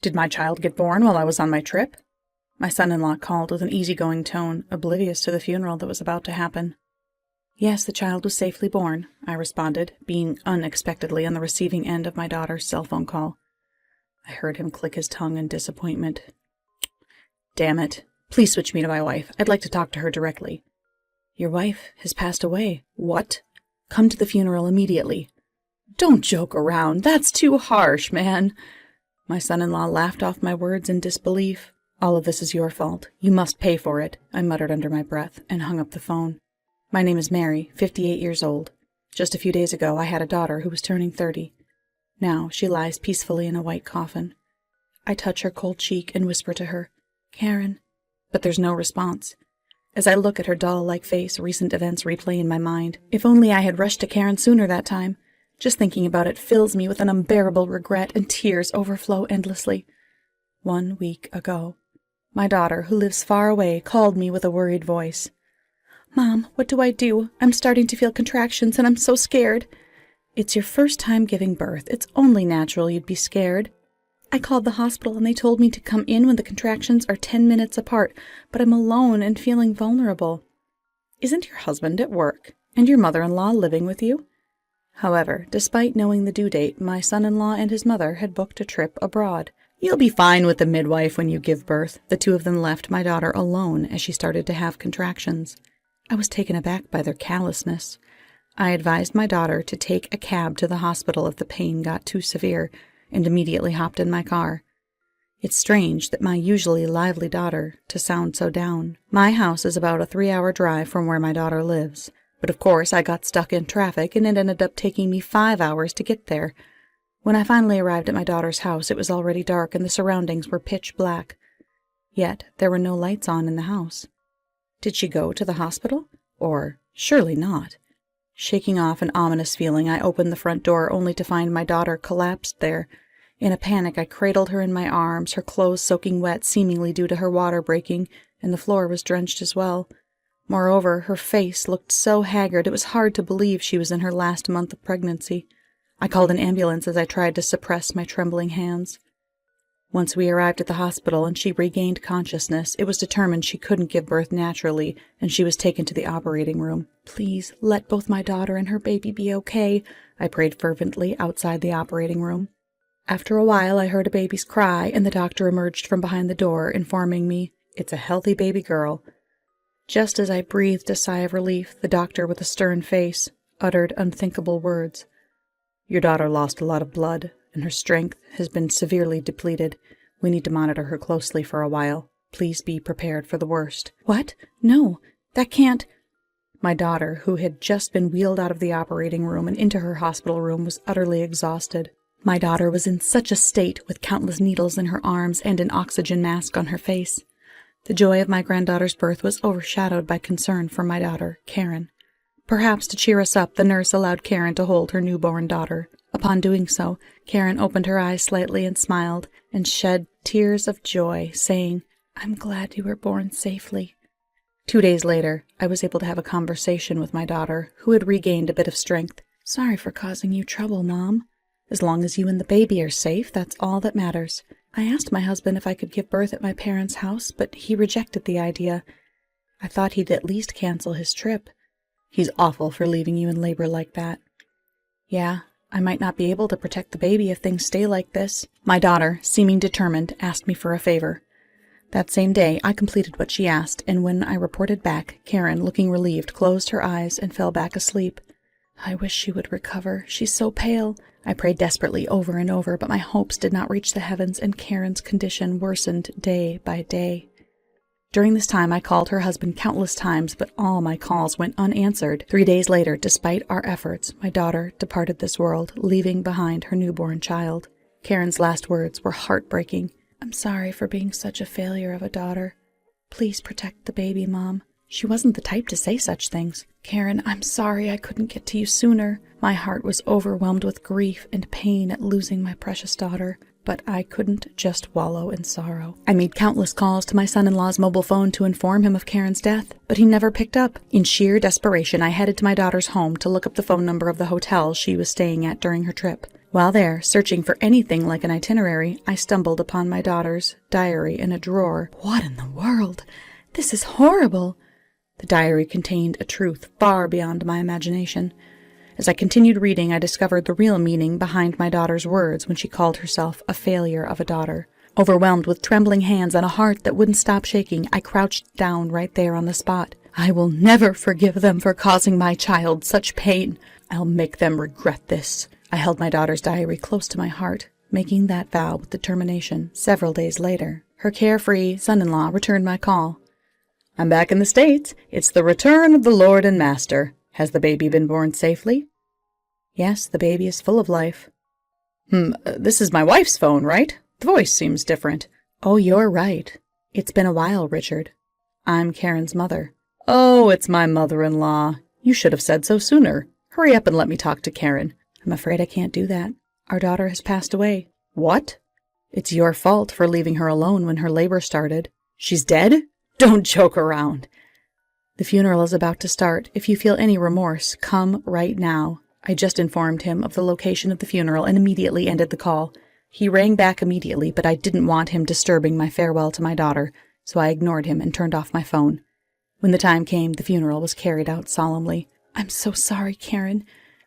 Did my child get born while I was on my trip? My son-in-law called with an easygoing tone, oblivious to the funeral that was about to happen. Yes, the child was safely born, I responded, being unexpectedly on the receiving end of my daughter's cell phone call. I heard him click his tongue in disappointment. Damn it. Please switch me to my wife. I'd like to talk to her directly. Your wife has passed away. What? Come to the funeral immediately. Don't joke around. That's too harsh, man. My son-in-law laughed off my words in disbelief. All of this is your fault. You must pay for it, I muttered under my breath, and hung up the phone. My name is Mary, 58 years old. Just a few days ago, I had a daughter who was turning 30. Now she lies peacefully in a white coffin. I touch her cold cheek and whisper to her, Karen. But there's no response. As I look at her doll-like face, recent events replay in my mind. If only I had rushed to Karen sooner that time. Just thinking about it fills me with an unbearable regret, and tears overflow endlessly. 1 week ago, my daughter, who lives far away, called me with a worried voice. Mom, what do I do? I'm starting to feel contractions, and I'm so scared. It's your first time giving birth. It's only natural you'd be scared. I called the hospital, and they told me to come in when the contractions are 10 minutes apart, but I'm alone and feeling vulnerable. Isn't your husband at work, and your mother-in-law living with you? However, despite knowing the due date, my son-in-law and his mother had booked a trip abroad. You'll be fine with the midwife when you give birth. The two of them left my daughter alone as she started to have contractions. I was taken aback by their callousness. I advised my daughter to take a cab to the hospital if the pain got too severe, and immediately hopped in my car. It's strange that my usually lively daughter to sound so down. My house is about a 3-hour drive from where my daughter lives. But of course I got stuck in traffic, and it ended up taking me 5 hours to get there. When I finally arrived at my daughter's house, it was already dark and the surroundings were pitch black. Yet there were no lights on in the house. Did she go to the hospital? Or surely not. Shaking off an ominous feeling, I opened the front door only to find my daughter collapsed there. In a panic, I cradled her in my arms, her clothes soaking wet, seemingly due to her water breaking, and the floor was drenched as well. Moreover, her face looked so haggard it was hard to believe she was in her last month of pregnancy. I called an ambulance as I tried to suppress my trembling hands. Once we arrived at the hospital and she regained consciousness, it was determined she couldn't give birth naturally, and she was taken to the operating room. Please, let both my daughter and her baby be okay, I prayed fervently outside the operating room. After a while, I heard a baby's cry, and the doctor emerged from behind the door, informing me, "It's a healthy baby girl." Just as I breathed a sigh of relief, the doctor, with a stern face, uttered unthinkable words. Your daughter lost a lot of blood, and her strength has been severely depleted. We need to monitor her closely for a while. Please be prepared for the worst. What? No, that can't... My daughter, who had just been wheeled out of the operating room and into her hospital room, was utterly exhausted. My daughter was in such a state, with countless needles in her arms and an oxygen mask on her face. The joy of my granddaughter's birth was overshadowed by concern for my daughter, Karen. Perhaps to cheer us up, the nurse allowed Karen to hold her newborn daughter. Upon doing so, Karen opened her eyes slightly and smiled, and shed tears of joy, saying, "I'm glad you were born safely." 2 days later, I was able to have a conversation with my daughter, who had regained a bit of strength. "Sorry for causing you trouble, Mom. As long as you and the baby are safe, that's all that matters. I asked my husband if I could give birth at my parents' house, but he rejected the idea. I thought he'd at least cancel his trip. He's awful for leaving you in labor like that. Yeah, I might not be able to protect the baby if things stay like this." My daughter, seeming determined, asked me for a favor. That same day, I completed what she asked, and when I reported back, Karen, looking relieved, closed her eyes and fell back asleep. I wish she would recover. She's so pale. I prayed desperately over and over, but my hopes did not reach the heavens, and Karen's condition worsened day by day. During this time, I called her husband countless times, but all my calls went unanswered. 3 days later, despite our efforts, my daughter departed this world, leaving behind her newborn child. Karen's last words were heartbreaking. "I'm sorry for being such a failure of a daughter. Please protect the baby, Mom." She wasn't the type to say such things. "Karen, I'm sorry I couldn't get to you sooner." My heart was overwhelmed with grief and pain at losing my precious daughter, but I couldn't just wallow in sorrow. I made countless calls to my son-in-law's mobile phone to inform him of Karen's death, but he never picked up. In sheer desperation, I headed to my daughter's home to look up the phone number of the hotel she was staying at during her trip. While there, searching for anything like an itinerary, I stumbled upon my daughter's diary in a drawer. What in the world? This is horrible! The diary contained a truth far beyond my imagination. As I continued reading, I discovered the real meaning behind my daughter's words when she called herself a failure of a daughter. Overwhelmed with trembling hands and a heart that wouldn't stop shaking, I crouched down right there on the spot. I will never forgive them for causing my child such pain. I'll make them regret this. I held my daughter's diary close to my heart, making that vow with determination. Several days later, her carefree son-in-law returned my call. I'm back in the States. It's the return of the Lord and Master. Has the baby been born safely? Yes, the baby is full of life. This is my wife's phone, right? The voice seems different. Oh, you're right. It's been a while, Richard. I'm Karen's mother. Oh, it's my mother-in-law. You should have said so sooner. Hurry up and let me talk to Karen. I'm afraid I can't do that. Our daughter has passed away. What? It's your fault for leaving her alone when her labor started. She's dead? Don't joke around. The funeral is about to start. If you feel any remorse, come right now. I just informed him of the location of the funeral and immediately ended the call. He rang back immediately, but I didn't want him disturbing my farewell to my daughter, so I ignored him and turned off my phone. When the time came, the funeral was carried out solemnly. I'm so sorry, Karen.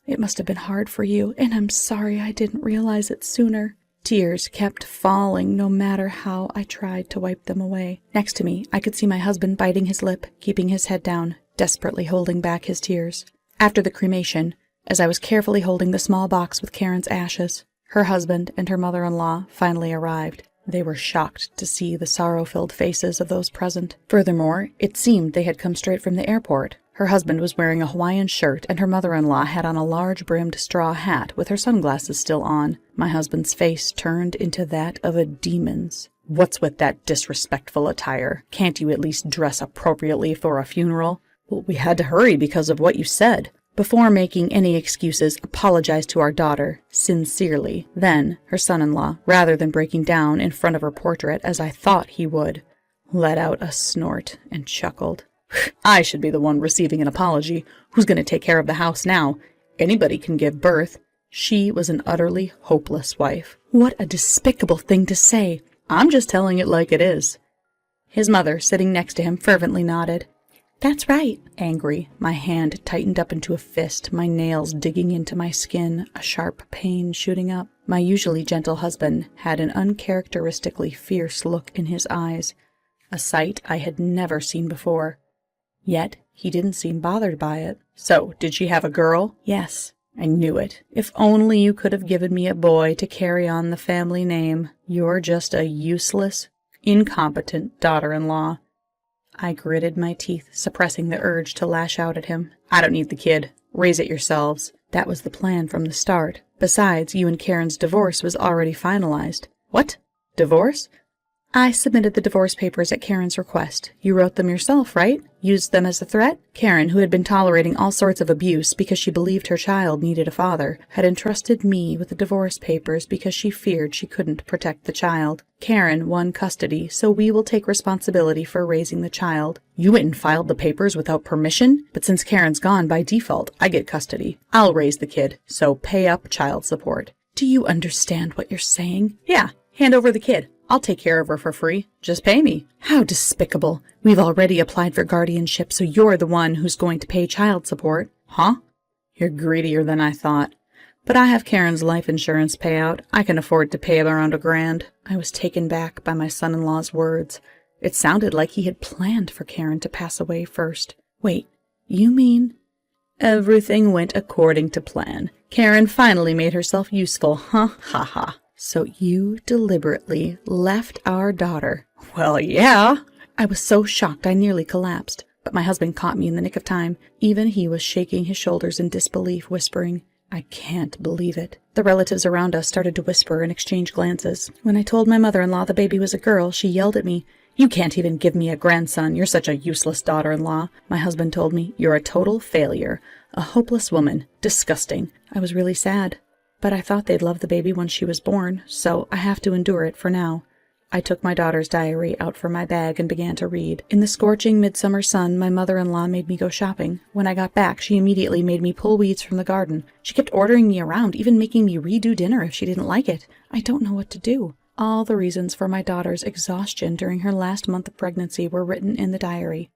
It must have been hard for you, and I'm sorry I didn't realize it sooner. Tears kept falling no matter how I tried to wipe them away. Next to me, I could see my husband biting his lip, keeping his head down, desperately holding back his tears. After the cremation, as I was carefully holding the small box with Karen's ashes, her husband and her mother-in-law finally arrived. They were shocked to see the sorrow-filled faces of those present. Furthermore, it seemed they had come straight from the airport. Her husband was wearing a Hawaiian shirt, and her mother-in-law had on a large-brimmed straw hat with her sunglasses still on. My husband's face turned into that of a demon's. What's with that disrespectful attire? Can't you at least dress appropriately for a funeral? Well, we had to hurry because of what you said. Before making any excuses, apologized to our daughter, sincerely. Then, her son-in-law, rather than breaking down in front of her portrait as I thought he would, let out a snort and chuckled. I should be the one receiving an apology. Who's going to take care of the house now? Anybody can give birth. She was an utterly hopeless wife. What a despicable thing to say. I'm just telling it like it is. His mother, sitting next to him, fervently nodded. That's right. Angry, my hand tightened up into a fist, my nails digging into my skin, a sharp pain shooting up. My usually gentle husband had an uncharacteristically fierce look in his eyes, a sight I had never seen before. Yet he didn't seem bothered by it. So, did she have a girl? Yes. I knew it. If only you could have given me a boy to carry on the family name. You're just a useless, incompetent daughter-in-law. I gritted my teeth, suppressing the urge to lash out at him. I don't need the kid. Raise it yourselves. That was the plan from the start. Besides, you and Karen's divorce was already finalized. What? Divorce? I submitted the divorce papers at Karen's request. You wrote them yourself, right? Used them as a threat? Karen, who had been tolerating all sorts of abuse because she believed her child needed a father, had entrusted me with the divorce papers because she feared she couldn't protect the child. Karen won custody, so we will take responsibility for raising the child. You went and filed the papers without permission? But since Karen's gone, by default, I get custody. I'll raise the kid, so pay up child support. Do you understand what you're saying? Yeah, hand over the kid. I'll take care of her for free. Just pay me. How despicable. We've already applied for guardianship, so you're the one who's going to pay child support. Huh? You're greedier than I thought. But I have Karen's life insurance payout. I can afford to pay around $1,000. I was taken back by my son-in-law's words. It sounded like he had planned for Karen to pass away first. Wait, you mean? Everything went according to plan. Karen finally made herself useful, huh? Ha ha. So you deliberately left our daughter? Well, yeah. I was so shocked I nearly collapsed, but my husband caught me in the nick of time. Even he was shaking his shoulders in disbelief, whispering, I can't believe it. The relatives around us started to whisper and exchange glances. When I told my mother-in-law the baby was a girl, she yelled at me, You can't even give me a grandson. You're such a useless daughter-in-law. My husband told me, You're a total failure. A hopeless woman. Disgusting. I was really sad. But I thought they'd love the baby when she was born, so I have to endure it for now. I took my daughter's diary out from my bag and began to read. In the scorching midsummer sun, my mother-in-law made me go shopping. When I got back, she immediately made me pull weeds from the garden. She kept ordering me around, even making me redo dinner if she didn't like it. I don't know what to do. All the reasons for my daughter's exhaustion during her last month of pregnancy were written in the diary.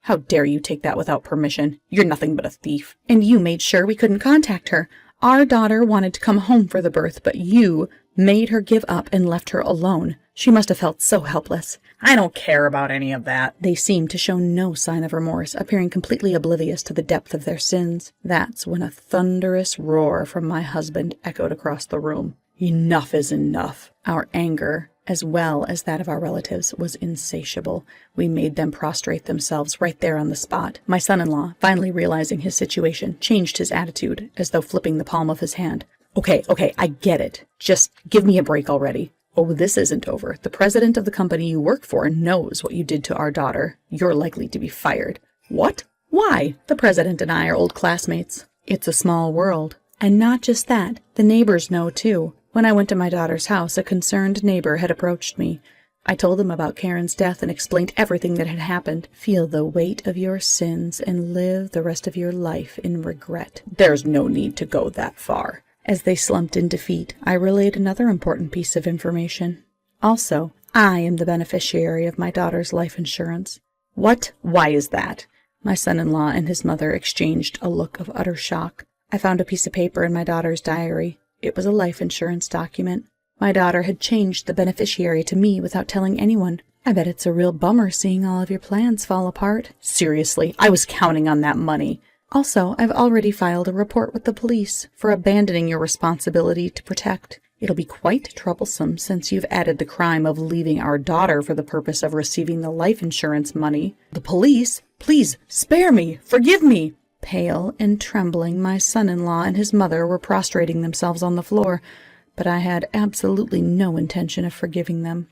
How dare you take that without permission? You're nothing but a thief. And you made sure we couldn't contact her. Our daughter wanted to come home for the birth, but you made her give up and left her alone. She must have felt so helpless. I don't care about any of that. They seemed to show no sign of remorse, appearing completely oblivious to the depth of their sins. That's when a thunderous roar from my husband echoed across the room. Enough is enough. Our anger, as well as that of our relatives, was insatiable. We made them prostrate themselves right there on the spot. My son-in-law, finally realizing his situation, changed his attitude, as though flipping the palm of his hand. Okay, I get it. Just give me a break already. Oh, this isn't over. The president of the company you work for knows what you did to our daughter. You're likely to be fired. What? Why? The president and I are old classmates. It's a small world. And not just that, the neighbors know too. When I went to my daughter's house, a concerned neighbor had approached me. I told him about Karen's death and explained everything that had happened. Feel the weight of your sins and live the rest of your life in regret. There's no need to go that far. As they slumped in defeat, I relayed another important piece of information. Also, I am the beneficiary of my daughter's life insurance. What? Why is that? My son-in-law and his mother exchanged a look of utter shock. I found a piece of paper in my daughter's diary. It was a life insurance document. My daughter had changed the beneficiary to me without telling anyone. I bet it's a real bummer seeing all of your plans fall apart. Seriously, I was counting on that money. Also, I've already filed a report with the police for abandoning your responsibility to protect. It'll be quite troublesome since you've added the crime of leaving our daughter for the purpose of receiving the life insurance money. The police? Please, spare me! Forgive me! Pale and trembling, my son-in-law and his mother were prostrating themselves on the floor, but I had absolutely no intention of forgiving them.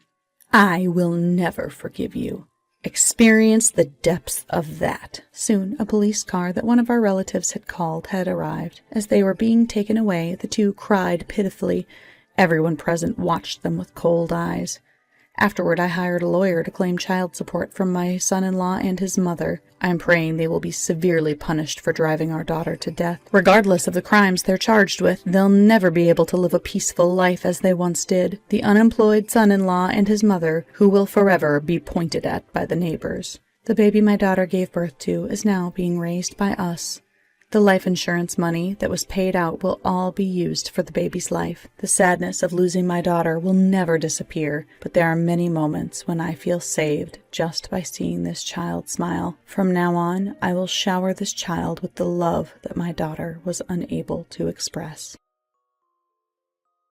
I will never forgive you. Experience the depths of that. Soon, a police car that one of our relatives had called had arrived. As they were being taken away, the two cried pitifully. Everyone present watched them with cold eyes. Afterward, I hired a lawyer to claim child support from my son-in-law and his mother. I am praying they will be severely punished for driving our daughter to death. Regardless of the crimes they're charged with, they'll never be able to live a peaceful life as they once did. The unemployed son-in-law and his mother, who will forever be pointed at by the neighbors. The baby my daughter gave birth to is now being raised by us. The life insurance money that was paid out will all be used for the baby's life. The sadness of losing my daughter will never disappear, but there are many moments when I feel saved just by seeing this child smile. From now on, I will shower this child with the love that my daughter was unable to express.